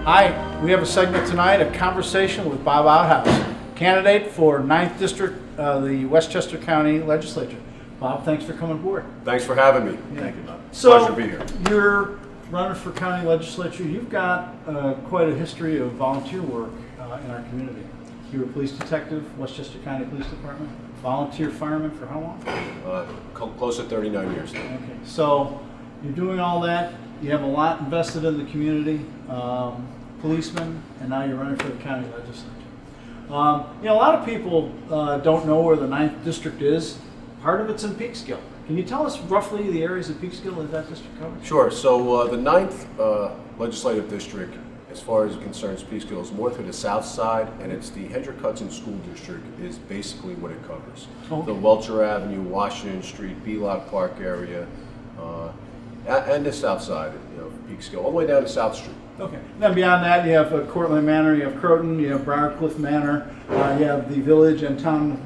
Hi, we have a segment tonight, a conversation with Bob Outhouse, candidate for 9th District, the Westchester County Legislature. Bob, thanks for coming aboard. Thanks for having me. Yeah. Thank you, Bob. So, Pleasure to be here. You're running for county legislature. You've got quite a history of volunteer work in our community. You were a police detective, Westchester County Police Department, volunteer fireman for how long? Close to 39 years now. Okay, so you're doing all that. You have a lot invested in the community, policeman, and now you're running for the county legislature. A lot of people don't know where the 9th District is. Part of it's in Peekskill. Can you tell us roughly the areas of Peekskill that district covers? Sure. So the 9th Legislative District, as far as it concerns Peekskill, is more to the south side, and it's the Hendrick Hudson School District is basically what it covers. Okay. The Welcher Avenue, Washington Street, Beelock Park area, and the south side, Peekskill, all the way down to South Street. Okay. Then beyond that, you have Cortland Manor, you have Croton, you have Briarcliff Manor, you have the village and town of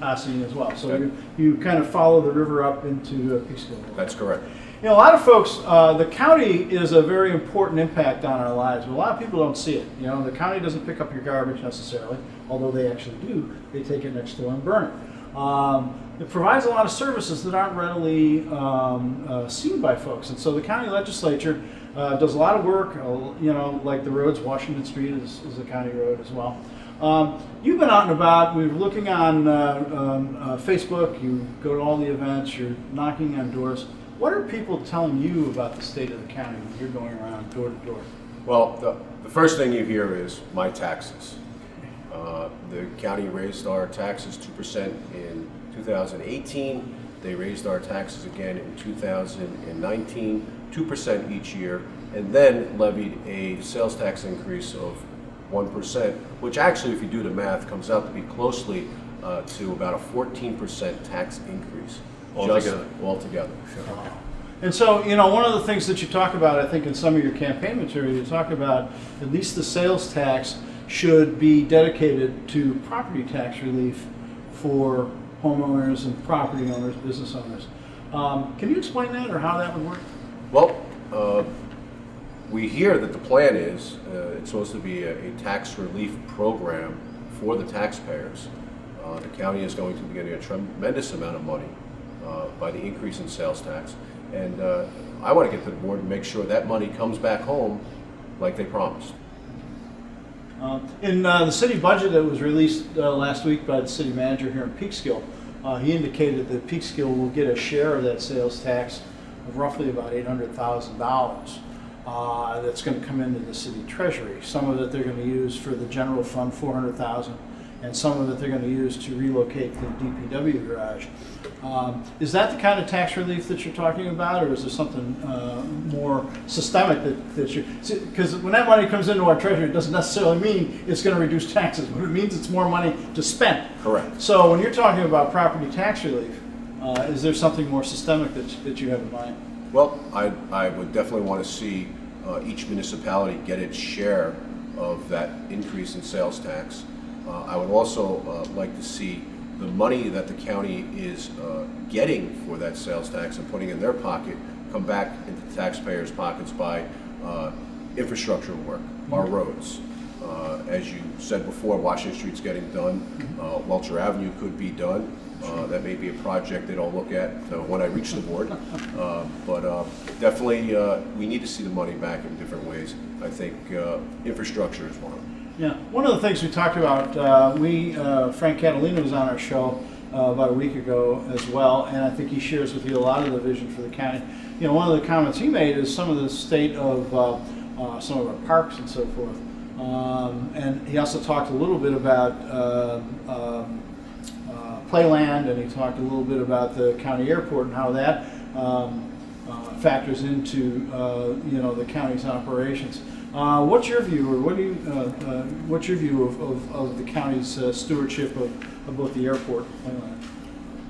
Ossian as well. So Okay. you kind of follow the river up into Peekskill. That's correct. A lot of folks, the county is a very important impact on our lives, but a lot of people don't see it. The county doesn't pick up your garbage necessarily, although they actually do. They take it next door and burn it. It provides a lot of services that aren't readily seen by folks, and so the county legislature does a lot of work. Like the roads. Washington Street is a county road as well. You've been out and about. We're looking on Facebook. You go to all the events. You're knocking on doors. What are people telling you about the state of the county when you're going around door to door? Well, the first thing you hear is my taxes. The county raised our taxes 2% in 2018. They raised our taxes again in 2019, 2% each year, and then levied a sales tax increase of 1%, which actually, if you do the math, comes out to be closely to about a 14% tax increase. Altogether. Sure. And so, one of the things that you talk about, I think, in some of your campaign material, you talk about at least the sales tax should be dedicated to property tax relief for homeowners and property owners, business owners. Can you explain that or how that would work? Well, we hear that the plan is it's supposed to be a tax relief program for the taxpayers. The county is going to be getting a tremendous amount of money by the increase in sales tax. And I want to get to the board and make sure that money comes back home like they promised. In the city budget that was released last week by the city manager here in Peekskill, he indicated that Peekskill will get a share of that sales tax of roughly about $800,000 that's going to come into the city treasury. Some of it they're going to use for the general fund, $400,000, and some of it they're going to use to relocate the DPW garage. Is that the kind of tax relief that you're talking about, or is there something more systemic that you? Because when that money comes into our treasury, it doesn't necessarily mean it's going to reduce taxes, but it means it's more money to spend. Correct. So when you're talking about property tax relief, is there something more systemic that you have in mind? Well, I would definitely want to see each municipality get its share of that increase in sales tax. I would also like to see the money that the county is getting for that sales tax and putting in their pocket come back into taxpayers' pockets by infrastructure work, our roads. As you said before, Washington Street's getting done. Welcher Avenue could be done. That may be a project that I'll look at when I reach the board. But definitely we need to see the money back in different ways. I think infrastructure is one of them. Yeah, one of the things we talked about, Frank Catalina was on our show about a week ago as well, and I think he shares with you a lot of the vision for the county. One of the comments he made is some of the state of some of our parks and so forth. And he also talked a little bit about Playland, and he talked a little bit about the county airport and how that factors into the county's operations. What's your view, or what's your view of the county's stewardship of both the airport and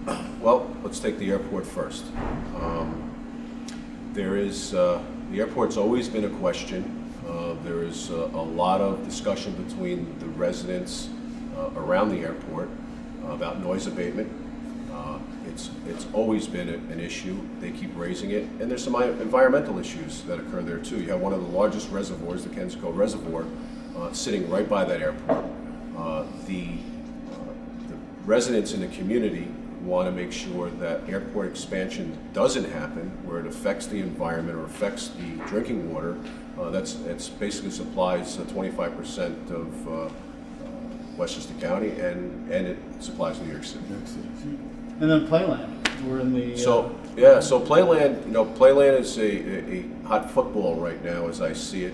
Playland? Well, let's take the airport first. The airport's always been a question. There is a lot of discussion between the residents around the airport about noise abatement. It's always been an issue. They keep raising it, and there's some environmental issues that occur there too. You have one of the largest reservoirs, the Kensico Reservoir, sitting right by that airport. The residents in the community want to make sure that airport expansion doesn't happen where it affects the environment or affects the drinking water. It's basically supplies 25% of Westchester County, and it supplies New York City. And then Playland, we're in the... So Playland, Playland is a hot football right now as I see it.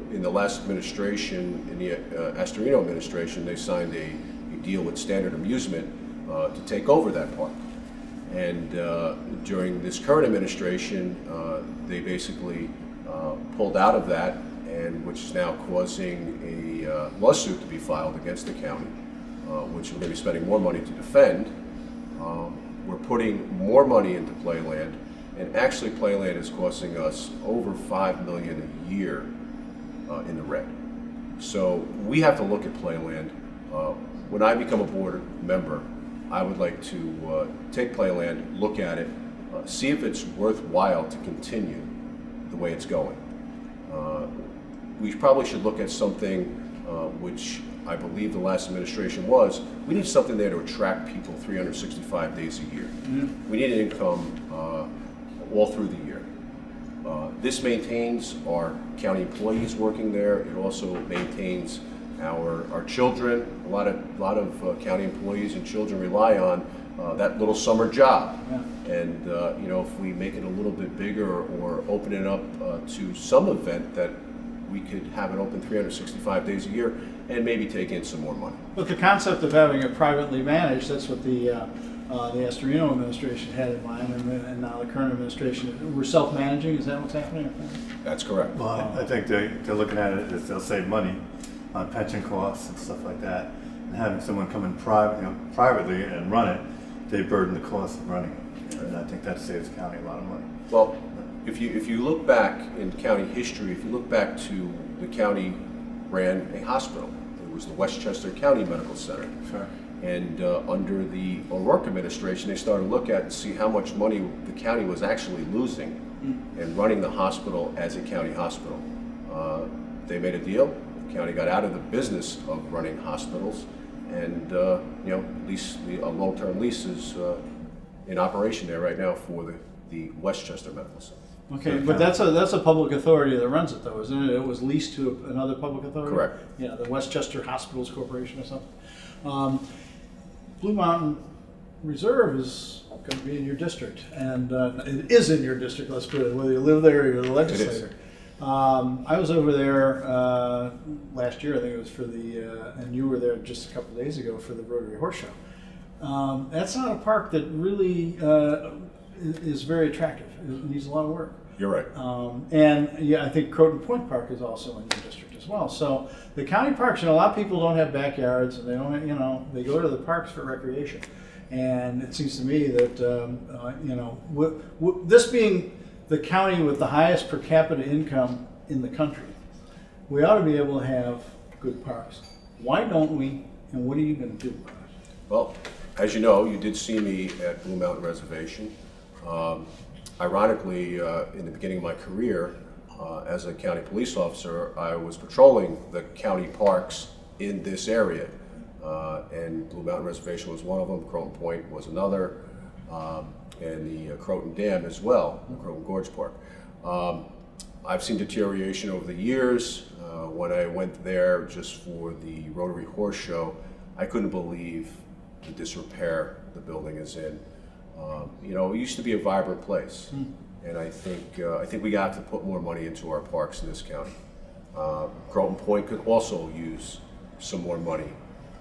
In the last administration, in the Astorino administration, they signed a deal with Standard Amusement to take over that park. And during this current administration, they basically pulled out of that, and which is now causing a lawsuit to be filed against the county, which we're going to be spending more money to defend. We're putting more money into Playland, and actually Playland is costing us over $5 million a year in the red. So we have to look at Playland. When I become a board member, I would like to take Playland, look at it, see if it's worthwhile to continue the way it's going. We probably should look at something which I believe the last administration was. We need something there to attract people 365 days a year. Mm-hmm. We need an income all through the year. This maintains our county employees working there. It also maintains our children. A lot of county employees and children rely on that little summer job. Yeah. And if we make it a little bit bigger or open it up to some event that we could have it open 365 days a year and maybe take in some more money. But the concept of having it privately managed, that's what the Astorino administration had in mind, and now the current administration, we're self-managing. Is that what's happening? That's correct. Well, I think they're looking at it as they'll save money on pension costs and stuff like that. And having someone come in privately and run it, they burden the cost of running it. And I think that saves the county a lot of money. Well, if you look back in county history, if you look back to the county ran a hospital. It was the Westchester County Medical Center. Sure. And under the O'Rourke administration, they started to look at and see how much money the county was actually losing in running the hospital as a county hospital. They made a deal. The county got out of the business of running hospitals, and a long-term lease is in operation there right now for the Westchester Medical Center. Okay, but that's a public authority that runs it, though, isn't it? It was leased to another public authority? Correct. Yeah, the Westchester Hospitals Corporation or something. Blue Mountain Reserve is going to be in your district, and it is in your district, let's put it, whether you live there or you're the legislator. I was over there last year, I think it was for and you were there just a couple of days ago for the Rotary Horse Show. That's not a park that really is very attractive. It needs a lot of work. You're right. And yeah, I think Croton Point Park is also in your district as well. So the county parks, a lot of people don't have backyards, and they don't, they go to the parks for recreation. And it seems to me that, this being the county with the highest per capita income in the country, we ought to be able to have good parks. Why don't we? And what are you going to do about it? Well, as you know, you did see me at Blue Mountain Reservation. Ironically, in the beginning of my career as a county police officer, I was patrolling the county parks in this area. And Blue Mountain Reservation was one of them, Croton Point was another, and the Croton Dam as well, the Croton Gorge Park. I've seen deterioration over the years. When I went there just for the Rotary Horse Show, I couldn't believe the disrepair the building is in. It used to be a vibrant place, and I think we got to put more money into our parks in this county. Croton Point could also use some more money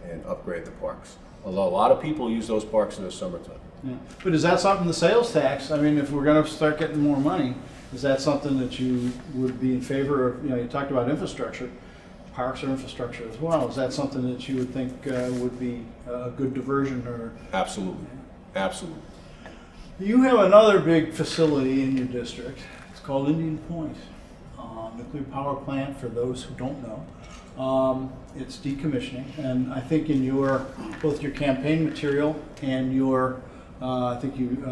and upgrade the parks. Although a lot of people use those parks in the summertime. Yeah. But is that something, the sales tax, I mean, if we're going to start getting more money, is that something that you would be in favor of? You talked about infrastructure. Parks are infrastructure as well. Is that something that you would think would be a good diversion? Or Absolutely. Absolutely. You have another big facility in your district. It's called Indian Point, nuclear power plant, for those who don't know. It's decommissioning, and I think in both your campaign material and your, I think you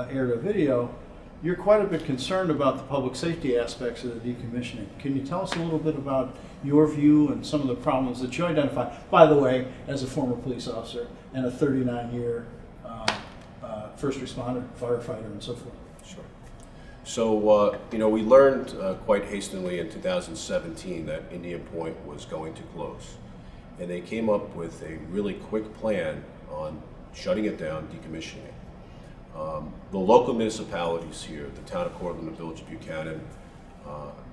aired a video, you're quite a bit concerned about the public safety aspects of the decommissioning. Can you tell us a little bit about your view and some of the problems that you identify? By the way, as a former police officer and a 39-year first responder, firefighter, and so forth. Sure. So, we learned quite hastily in 2017 that Indian Point was going to close. And they came up with a really quick plan on shutting it down, decommissioning it. The local municipalities here, the town of Cortland, the village of Buchanan,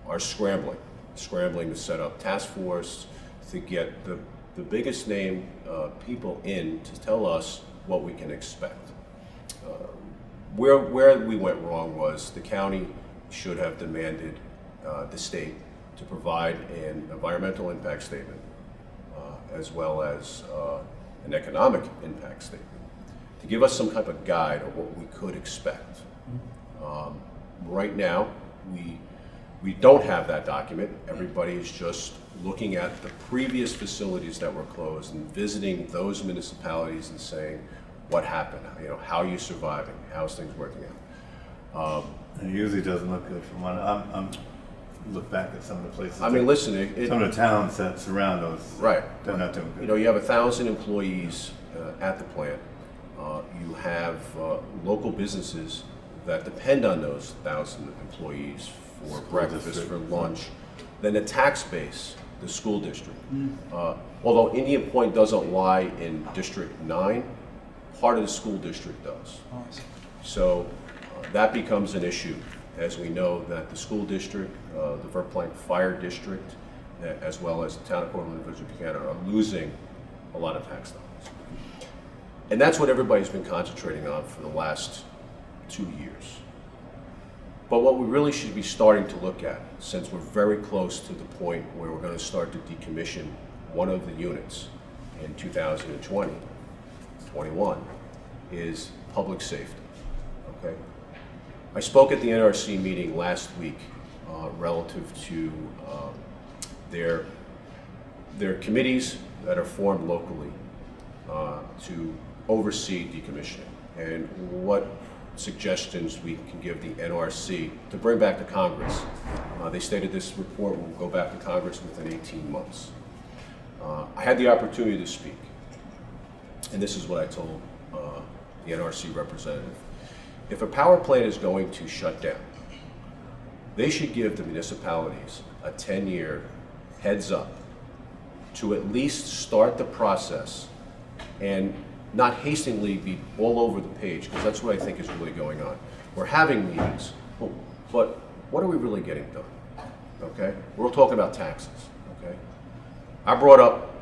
are scrambling to set up task force to get the biggest name people in to tell us what we can expect. Where we went wrong was the county should have demanded the state to provide an environmental impact statement as well as an economic impact statement to give us some type of guide of what we could expect. Right now, we don't have that document. Everybody is just looking at the previous facilities that were closed and visiting those municipalities and saying, what happened? How are you surviving? How's things working out? And it usually doesn't look good from one. I'm look back at some of the places. I mean, listen, some of the towns that surround those. Right. They're not doing good. You have 1,000 employees at the plant. You have local businesses that depend on those 1,000 employees for breakfast, district, for lunch. Then the tax base, the school district. Although Indian Point doesn't lie in District 9, part of the school district does. So that becomes an issue, as we know that the school district, the Verplank Fire District, as well as the town of Cortland and Village of Buchanan are losing a lot of tax dollars. And that's what everybody's been concentrating on for the last 2 years. But what we really should be starting to look at, since we're very close to the point where we're going to start to decommission one of the units in 2020, 21, is public safety. Okay? I spoke at the NRC meeting last week relative to their committees that are formed locally to oversee decommissioning and what suggestions we can give the NRC to bring back to Congress. They stated this report will go back to Congress within 18 months. I had the opportunity to speak, and this is what I told the NRC representative. If a power plant is going to shut down, they should give the municipalities a 10-year heads up to at least start the process and not hastily be all over the page, because that's what I think is really going on. We're having meetings, but what are we really getting done? Okay? We're talking about taxes. Okay? I brought up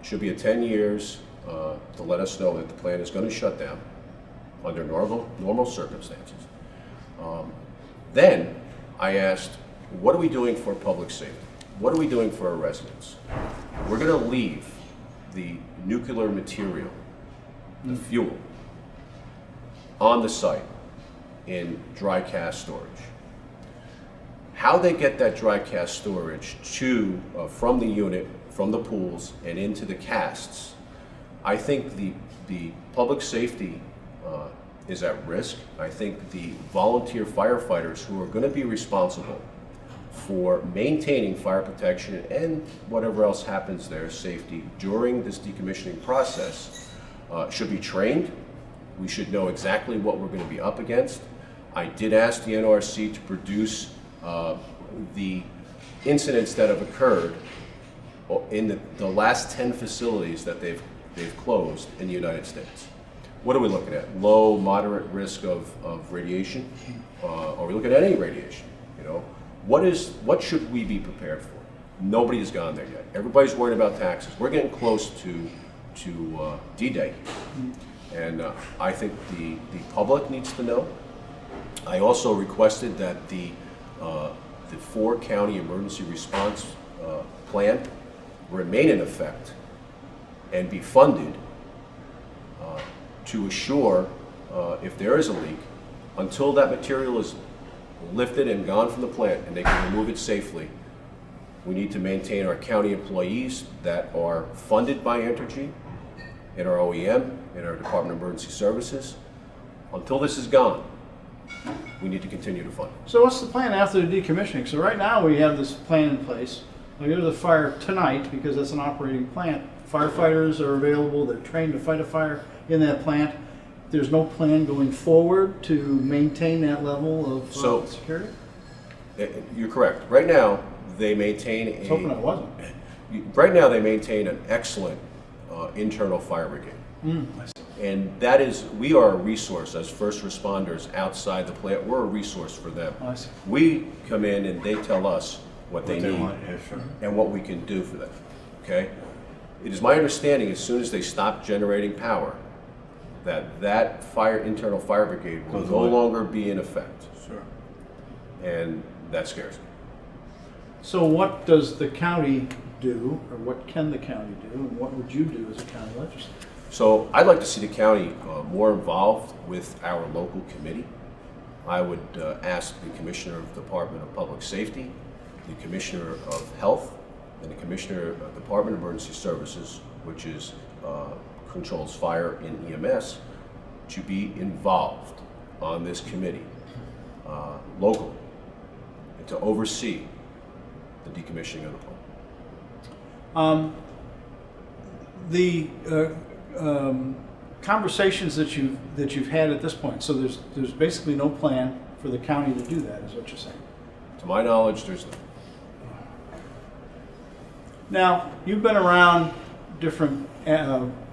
should be a 10 years to let us know that the plant is going to shut down under normal circumstances. Then I asked, what are we doing for public safety? What are we doing for our residents? We're going to leave the nuclear material, the fuel, on the site in dry cask storage. How they get that dry cask storage from the unit, from the pools, and into the casks, I think the public safety is at risk. I think the volunteer firefighters who are going to be responsible for maintaining fire protection and whatever else happens there, safety, during this decommissioning process, should be trained. We should know exactly what we're going to be up against. I did ask the NRC to produce the incidents that have occurred in the last 10 facilities that they've closed in the United States. What are we looking at? Low, moderate risk of radiation? Are we looking at any radiation? What should we be prepared for? Nobody has gone there yet. Everybody's worried about taxes. We're getting close to D-Day, and I think the public needs to know. I also requested that the 4-county emergency response plan remain in effect and be funded to assure if there is a leak, until that material is lifted and gone from the plant and they can remove it safely, We need to maintain our county employees that are funded by Entergy in our OEM, in our Department of Emergency Services. Until this is gone, we need to continue to fund. So what's the plan after the decommissioning? So right now we have this plan in place. We go to the fire tonight because that's an operating plant. Firefighters are available, they're trained to fight a fire in that plant. There's no plan going forward to maintain that level of security? You're correct. Right now, they maintain I was hoping I wasn't. Right now, they maintain an excellent internal fire brigade. I see. And that is, we are a resource as first responders outside the plant. We're a resource for them. I see. We come in and they tell us what they need want, yeah, sure. and what we can do for them. Okay? It is my understanding as soon as they stop generating power, that internal fire brigade will Goes no away. longer be in effect. Sure. And that scares me. So what does the county do, or what can the county do, and what would you do as a county legislator? So I'd like to see the county more involved with our local committee. I would ask the Commissioner of the Department of Public Safety, the Commissioner of Health, and the Commissioner of the Department of Emergency Services, which is controls fire in EMS, to be involved on this committee locally and to oversee the decommissioning of the plant. The conversations that you've had at this point, so there's basically no plan for the county to do that, is what you're saying. To my knowledge, there's none. Now, you've been around different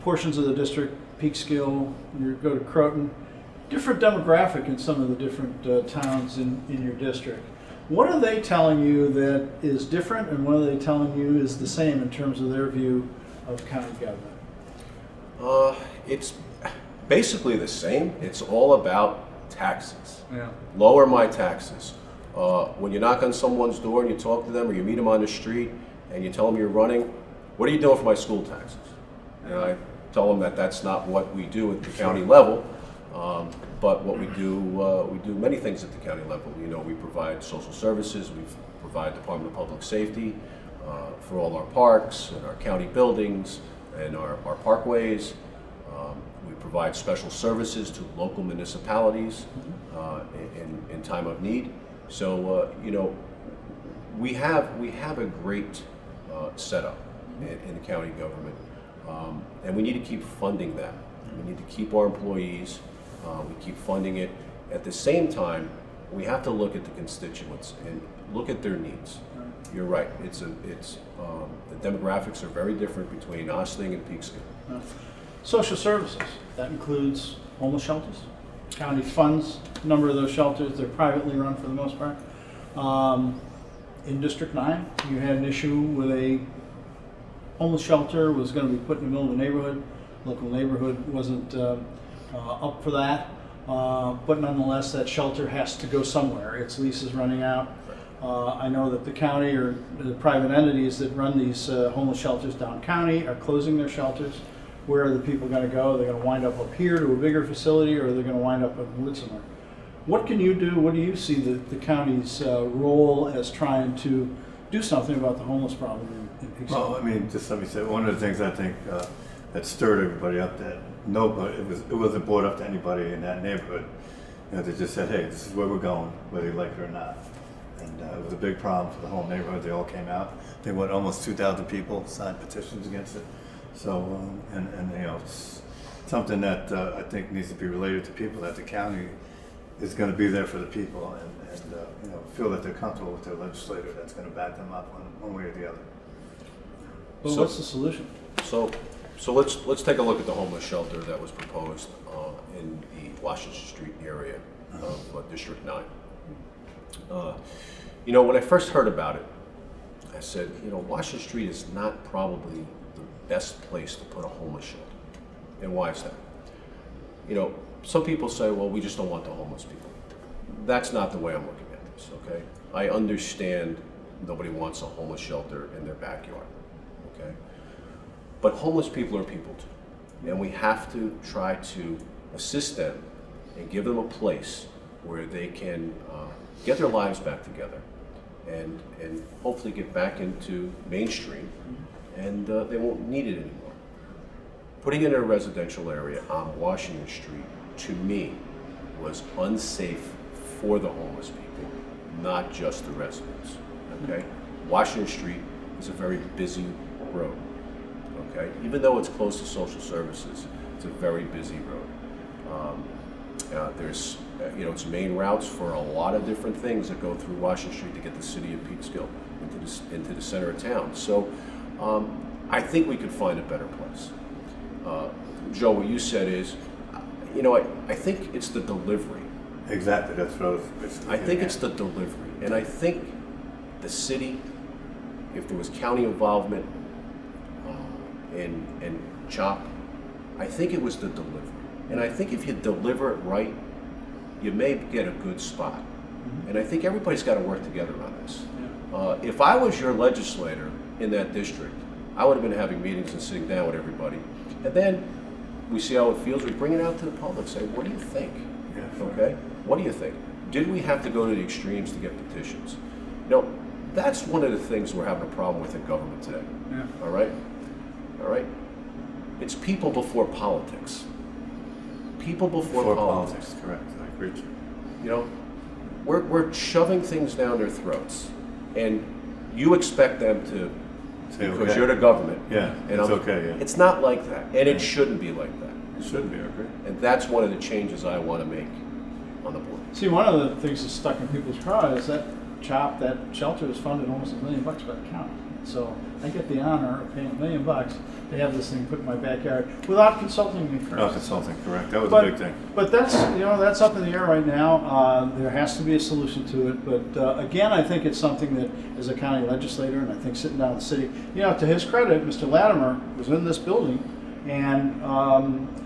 portions of the district, Peekskill, you go to Croton, different demographic in some of the different towns in your district. What are they telling you that is different, and what are they telling you is the same in terms of their view of county government? It's basically the same. It's all about taxes. Yeah. Lower my taxes. When you knock on someone's door and you talk to them, or you meet them on the street and you tell them you're running, what are you doing for my school taxes? And I tell them that that's not what we do at the county level, but what we do many things at the county level. You know, we provide social services, we provide Department of Public Safety for all our parks and our county buildings and our parkways. We provide special services to local municipalities in time of need. So you know, we have a great setup in the county government, and we need to keep funding that. We need to keep our employees. We keep funding it. At the same time, we have to look at the constituents and look at their needs. You're right. The demographics are very different between Ossining and Peekskill. Social services, that includes homeless shelters. County funds a number of those shelters. They're privately run for the most part. In District 9, you had an issue with a homeless shelter was going to be put in the middle of the neighborhood. Local neighborhood wasn't up for that. But nonetheless, that shelter has to go somewhere. Its lease is running out. I know that the county or the private entities that run these homeless shelters down county are closing their shelters. Where are the people going to go? Are they going to wind up here to a bigger facility, or are they going to wind up in wood somewhere? What can you do? What do you see the county's role as trying to do something about the homeless problem in Peekskill? Well, I mean, just let me say, one of the things I think that stirred everybody up, that nobody, it wasn't brought up to anybody in that neighborhood. You know, they just said, hey, this is where we're going, whether you like it or not. And it was a big problem for the whole neighborhood. They all came out. They went almost 2,000 people signed petitions against it. So, and you know, it's something that I think needs to be related to people, that the county is going to be there for the people and you know, feel that they're comfortable with their legislator that's going to back them up one way or the other. Well, So- what's the solution? So let's take a look at the homeless shelter that was proposed in the Washington Street area of District 9. You know, when I first heard about it, I said, you know, Washington Street is not probably the best place to put a homeless shelter. And why is that? You know, some people say, well, we just don't want the homeless people. That's not the way I'm looking at this, okay? I understand nobody wants a homeless shelter in their backyard, okay? But homeless people are people too. And we have to try to assist them and give them a place where they can get their lives back together and hopefully get back into Main Street, and they won't need it anymore. Putting it in a residential area on Washington Street, to me, was unsafe for the homeless people, not just the residents, okay? Washington Street is a very busy road, okay? Even though it's close to social services, it's a very busy road. There's, it's main routes for a lot of different things that go through Washington Street to get the city of Peekskill into the center of town. So I think we could find a better place. Joe, what you said is, I think it's the delivery. Exactly, that's what I was basically I think it's the delivery. And I think the city, if there was county involvement in CHOP, I think it was the delivery. And I think if you deliver it right, you may get a good spot. And I think everybody's got to work together on this. If I was your legislator in that district, I would have been having meetings and sitting down with everybody. And then we see how it feels. We bring it out to the public, say, what do you think? Yeah, sure. Okay? What do you think? Did we have to go to the extremes to get petitions? That's one of the things we're having a problem with in government today. Yeah. All right? All right? It's people before politics. People before politics. Correct, I agree with you. We're shoving things down their throats, and you expect them to, Say because okay. you're the government. Yeah, and it's okay, yeah. It's not like that, and it shouldn't be like that. It shouldn't be, I agree. And that's one of the changes I want to make on the board. See, one of the things that's stuck in people's craw is that CHOP, that shelter is funded almost $1 million by the county. So I get the honor of paying $1 million to have this thing put in my backyard without consulting me first. No consulting, correct, that was a big thing. But that's, that's up in the air right now. There has to be a solution to it. But again, I think it's something that, as a county legislator, and I think sitting down in the city, to his credit, Mr. Latimer was in this building, and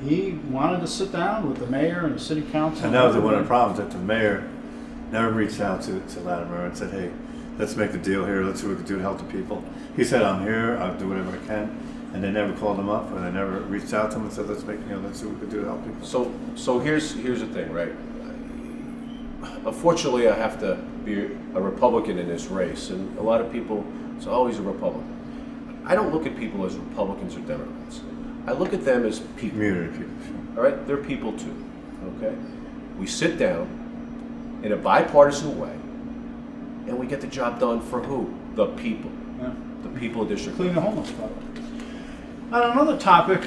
he wanted to sit down with the mayor and the city council. And that was one of the problems, that the mayor never reached out to Latimer and said, hey, let's make the deal here, let's see what we can do to help the people. He said, I'm here, I'll do whatever I can. And they never called him up, and they never reached out to him and said, let's see what we can do to help people. So here's the thing, right? Unfortunately, I have to be a Republican in this race, and a lot of people say, oh, he's a Republican. I don't look at people as Republicans or Democrats. I look at them as people. Community people, sure. All right? They're people too, okay? We sit down in a bipartisan way, and we get the job done for who? The people. Yeah. The people of District. Clean the homeless problem. On another topic,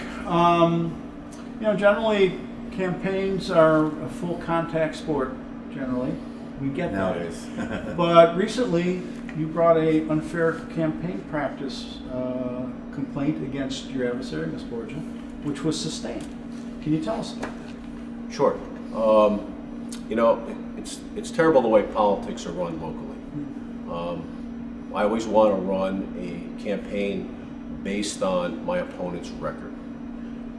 generally campaigns are a full contact sport, generally. We get that. Nowadays. But recently, you brought a unfair campaign practice complaint against your adversary, Ms. Borgia, which was sustained. Can you tell us about that? Sure. It's terrible the way politics are run locally. I always want to run a campaign based on my opponent's record.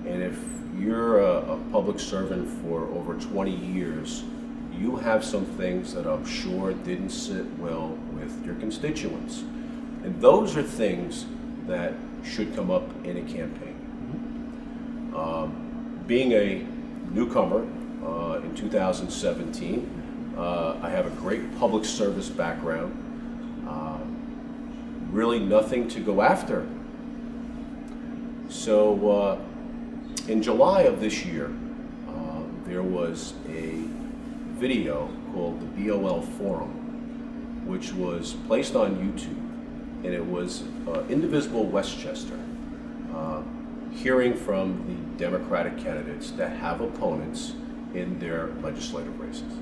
And if you're a public servant for over 20 years, you have some things that I'm sure didn't sit well with your constituents. And those are things that should come up in a campaign. Being a newcomer in 2017, I have a great public service background. Really nothing to go after. So in July of this year, there was a video called the BOL Forum, which was placed on YouTube, and it was Indivisible Westchester hearing from the Democratic candidates that have opponents in their legislative races.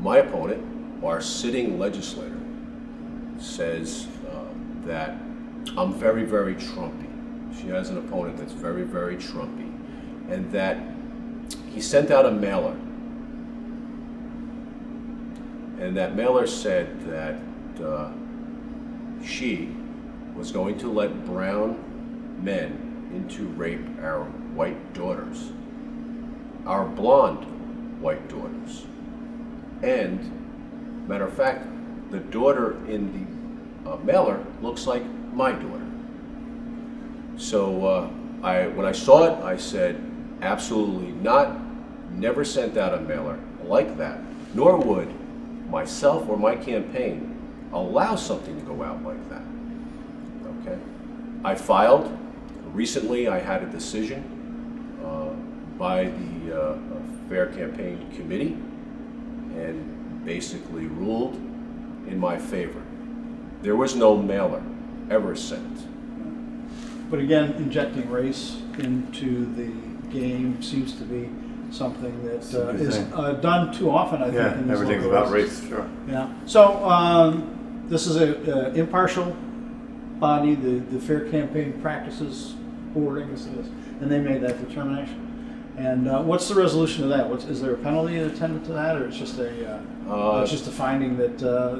My opponent, our sitting legislator, says that I'm very, very Trumpy. She has an opponent that's very, very Trumpy, and that he sent out a mailer, and that mailer said that she was going to let brown men into rape our white daughters, our blonde white daughters. And, matter of fact, the daughter in the mailer looks like my daughter. So when I saw it, I said, absolutely not, never sent out a mailer like that, nor would myself or my campaign allow something to go out like that. Okay? I filed, recently I had a decision by the Fair Campaign Committee and basically ruled in my favor. There was no mailer ever sent. But again, injecting race into the game seems to be something that is done too often, I think. Yeah, in these everything's local about races. race, sure. Yeah. So this is a impartial body, the Fair Campaign Practices Board, I guess it is, and they made that determination. And what's the resolution of that? Is there a penalty attendant to that, or it's just a finding that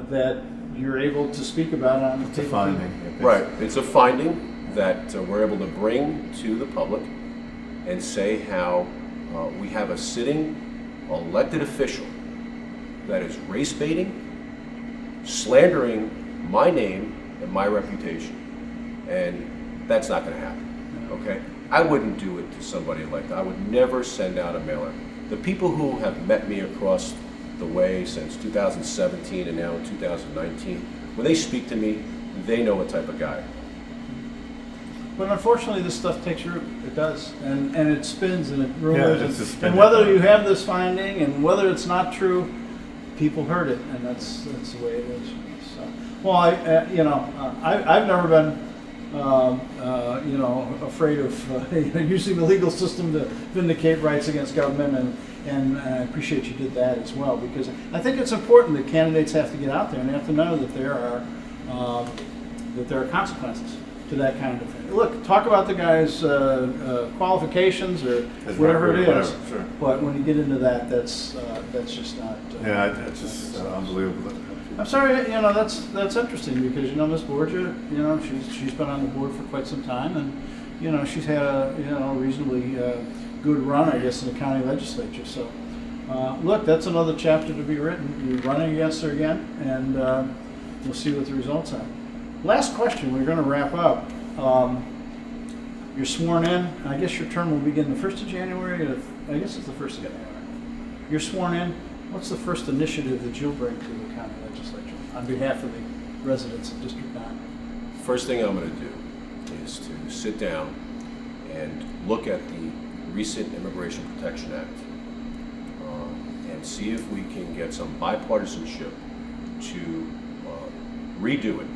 that you're able to speak about on It's a finding. Right. It's a finding that we're able to bring to the public and say how we have a sitting elected official that is race baiting, slandering my name and my reputation, and that's not going to happen. Okay? I wouldn't do it to somebody like that. I would never send out a mailer. The people who have met me across the way since 2017 and now in 2019, when they speak to me, they know what type of guy. But unfortunately, this stuff takes root. It does, and it spins and it rumors. Yeah, it's a spin. And whether you have this finding and whether it's not true, people heard it, and that's the way it is. So, well, I've never been afraid of using the legal system to vindicate rights against government, and I appreciate you did that as well, because I think it's important that candidates have to get out there and they have to know that there are consequences to that kind of thing. Look, talk about the guy's qualifications or whatever it is, sure. but when you get into that, that's just not. It's just unbelievable. I'm sorry, that's interesting because Ms. Borgia, she's been on the board for quite some time, and she's had a reasonably good run, I guess, in the county legislature. So, look, that's another chapter to be written. You're running against her again, and we'll see what the results are. Last question. We're going to wrap up. You're sworn in. I guess your term will begin the 1st of January. I guess it's the 1st of January. You're sworn in. What's the first initiative that you'll bring to the county legislature on behalf of the residents of District 9? First thing I'm going to do is to sit down and look at the recent Immigration Protection Act and see if we can get some bipartisanship to redo it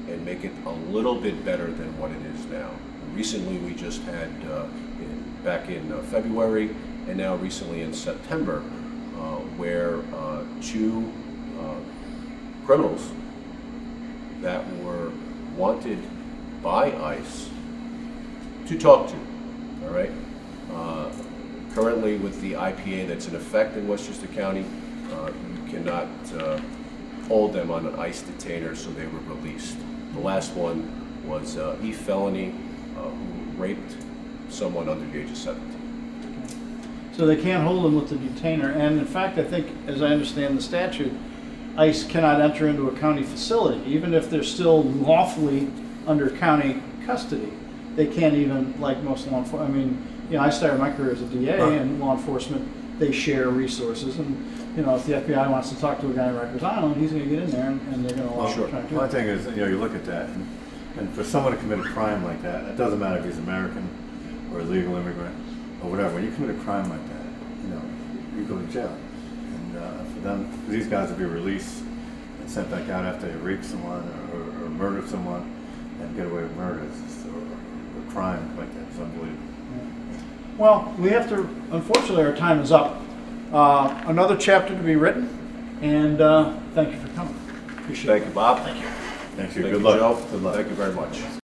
and make it a little bit better than what it is now. Recently we just had, back in February and now recently in September, where two criminals that were wanted by ICE to talk to, all right? Currently with the IPA that's in effect in Westchester County, you cannot hold them on an ICE detainer, so they were released. The last one was felony who raped someone under the age of 17. So they can't hold them with the detainer, and in fact, I think, as I understand the statute, ICE cannot enter into a county facility, even if they're still lawfully under county custody. They can't even, like most law enforcement. I mean, I started my career as a DA, and law enforcement, they share resources, and if the FBI wants to talk to a guy in Rikers Island, he's going to get in there, and they're going to allow him to try to do it. One thing is, you look at that, and for someone to commit a crime like that, it doesn't matter if he's American or a legal immigrant or whatever. When you commit a crime like that, you go to jail. And for these guys to be released and sent back out after they raped someone or murdered someone and get away with murder or crime like that is unbelievable. Well, we have to, unfortunately, our time is up. Another chapter to be written, and thank you for coming. Appreciate it. Thank you, Bob. Thank you. Thank Good you, luck. Joe. Good luck. Thank you very much.